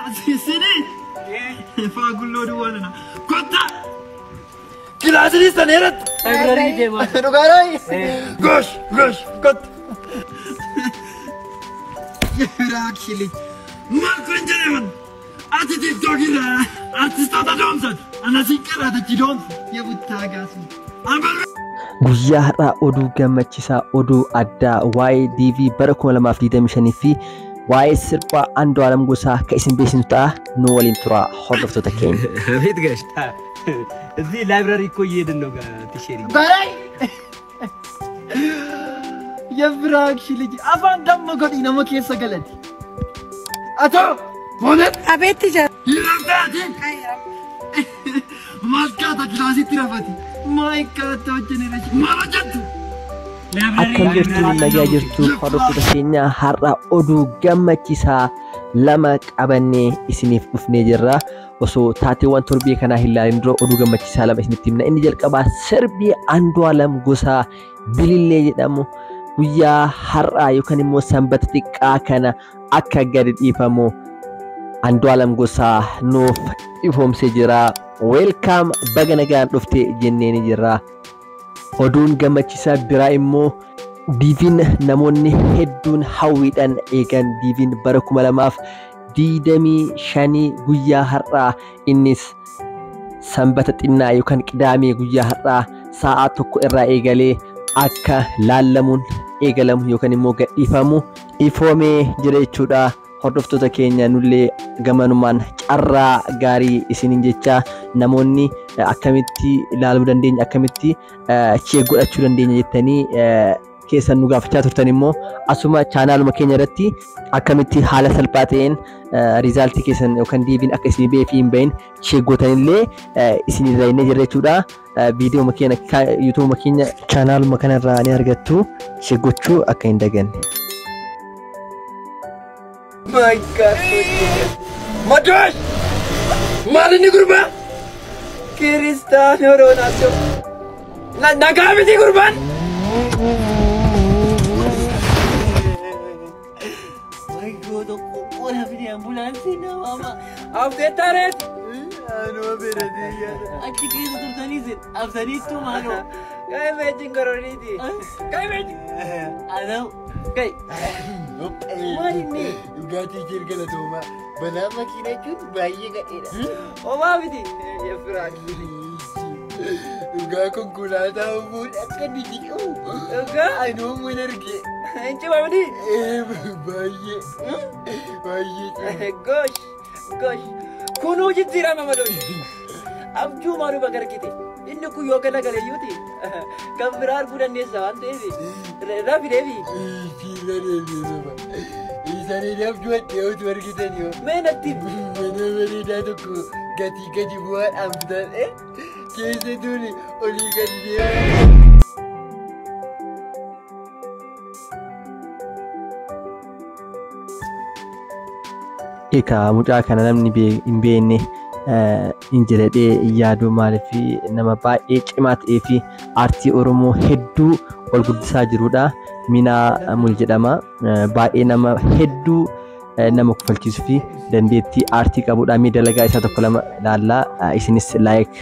Asisini. Fagullo duwana. Kota. Kilasini sanerat. Library ke boss. Rugarai. Gosh. Kot. Rakili. Malkunjerevan. Ati dogira. Artista da donsa. Anasikara da kidon. Yebutagasu. Ambal. Guyyaa har'aa oduu gammachiisaa oduu addaa waa'ee DV bara 2025 fi waa'ee sirba Andu'aalam Gosaa akka isin beeksisnu ta'a nu waliin turaa hordoftoota keenya. Abeet gashtaa. Eዚህ ላይብራሪ እኮ እየሄድን ነው ቲሸሪ ባይ የፍራክሽ ልጅ አፋን ደሞ ጎዲ ነው መከሰ ገለቲ አቶ ሞነት አቤት ቲቸር ይላታቲ ማስካታ ክላስ ትረፈቲ ማይካታ ጀነሬሽ ማራጀቱ Akkam jirtu nagaa jirtu hordoftoota keenya har'a oduu gammachiisaa lama qabannee isiniif dhufnee jirra. Osoo taateewwan torbee kanaa hin ilaalin dura oduu gammachiisaa lama isinitti himna. Inni jalqabaa sirbi Andu'aalam Gosaa Bilillee jedhamu guyyaa har'aa yookaan immoo sanbata xiqqaa kana akka gadi dhiifamu Andu'aalam Gosaa nuuf ifoomsee jira. Welcome baga nagaan dhufte jennee ni jirra. Oduun gammachiisaa biraa immoo DV'n namoonni hedduun hawwiidhaan eegan DV'n bara 2025 guyyaa har'aa innis sanbata xinnaa yookaan qidaamee guyyaa har'aa sa'aa tokko irraa eegalee akka laallamuun eegalamu yookaan immoo gadhiifamu ifoomee jira jechuudha. Hordoftoota keenya nullee gamanumaan carraa gaarii isiniin jecha namoonni akkamitti ilaaluu dandeenya akkamitti chee godhachuu dandeenya jettanii keessan nu gaafachaa turtan immoo asuma chaanaaluma keenya irratti akkamitti haala salphaa ta'een rizaaltii keessan yookaan DV'n akka isin beefi hin bahin chee gootanillee isin irraa inni jira jechuudha. Viidiyoo keenya YouTube keenya chaanaaluma kanarraa ni argattu chee gochuu akka hin daganne. My God, Madosh! Malini Gurban! Cristiano Ronaldo! Nagamiti Gurban! My God, what happened in ambulance na mama? After Taret! Ano beradiya? Ati kaya turtanizit. Afsanito mano. Kaya medyo karoniti. Kaya medyo. Ano? Kaya. Malini. Ugati jirgala toma. Bana makina chun bayi ka era. Oma biti. Yefraki. Uga konkulata umur akan didiu. Uga? Ano mo energi. Enci babadi. Bayi. Bayi. Gosh. Kunu jitira mama dosh. Abju maru bagar kiti. Inni ku yoga nagale yuti. Kambirar budan ne sawan devi. Rafi devi. Fila devi sama. Isani daf juat dia tu kita ni. Menati. Mana dah tu gati buat amdan Kese tu ni oli gati dia. Eka mucaa kana namni hin beekne hin jedhee yaaduu maaliif nama baay'ee cimaa ta'ee fi aartii Oromoo hedduu ol guddisaa jirudha. Minaa Mul jedhama. Baay'ee nama hedduu nama kufalchiisuu fi dandeettii aartii qabudha. Dalagaa isaa tokko lama ilaallaa. Isinis laayik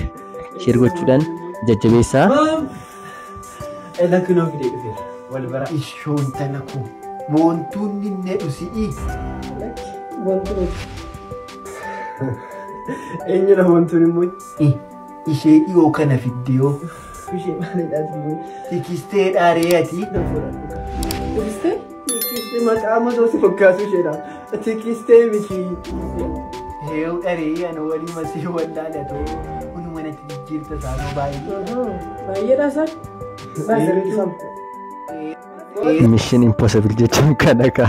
sheer gochuudhaan jajjabeessaa. Lakkoo fidee dhufeera. Wal bara. Ishoon talaku. Moontuun ninne dhusi'i. Eenyudha wantoonni immoo? Ishee dhiyoo kana fiddiyoo. Ishee maalidhaati? Tikistee dhaareeyati. Tikistee? Tikistee maqaa matoo si fakkaatu isheedha. Tikistee miti. Heewu dhareeyyi ana walii masii wallaalatu. Kun manatti jijjiirta saanuu baay'ee. Baay'eedha isaa? Baay'ee. Mission Impossible jechuun kana ka.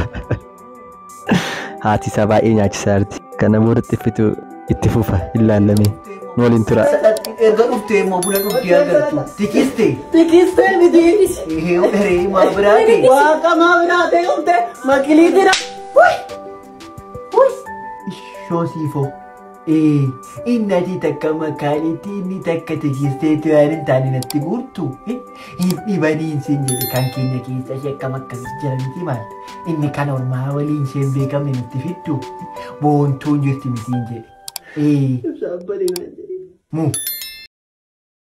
Haati isaa baay'ee nyaachisaa jirti. Kana boodatti fitu itti fufa ilaallamee nu waliin tura. Erga dhuftee immoo buna dhugdee agartu. Tikistee. Tikistee miti. Heewu dhareeyyi maa biraate. Waaqa maa biraate dhufte makiliitira. Ishoo siifoo. Innati takka makaanitti inni takka tekisteetii waan hin taane natti guurtu. Dhibaniin siin jedhe kan keenya keessa ishee akkam akkamitti jiraniti maal? Inni kan ormaa waliin isheen beekamne nutti fiddu. Boontuun jirti mitiin jedhe. Ibsa abbalee naan jedhe. Mu.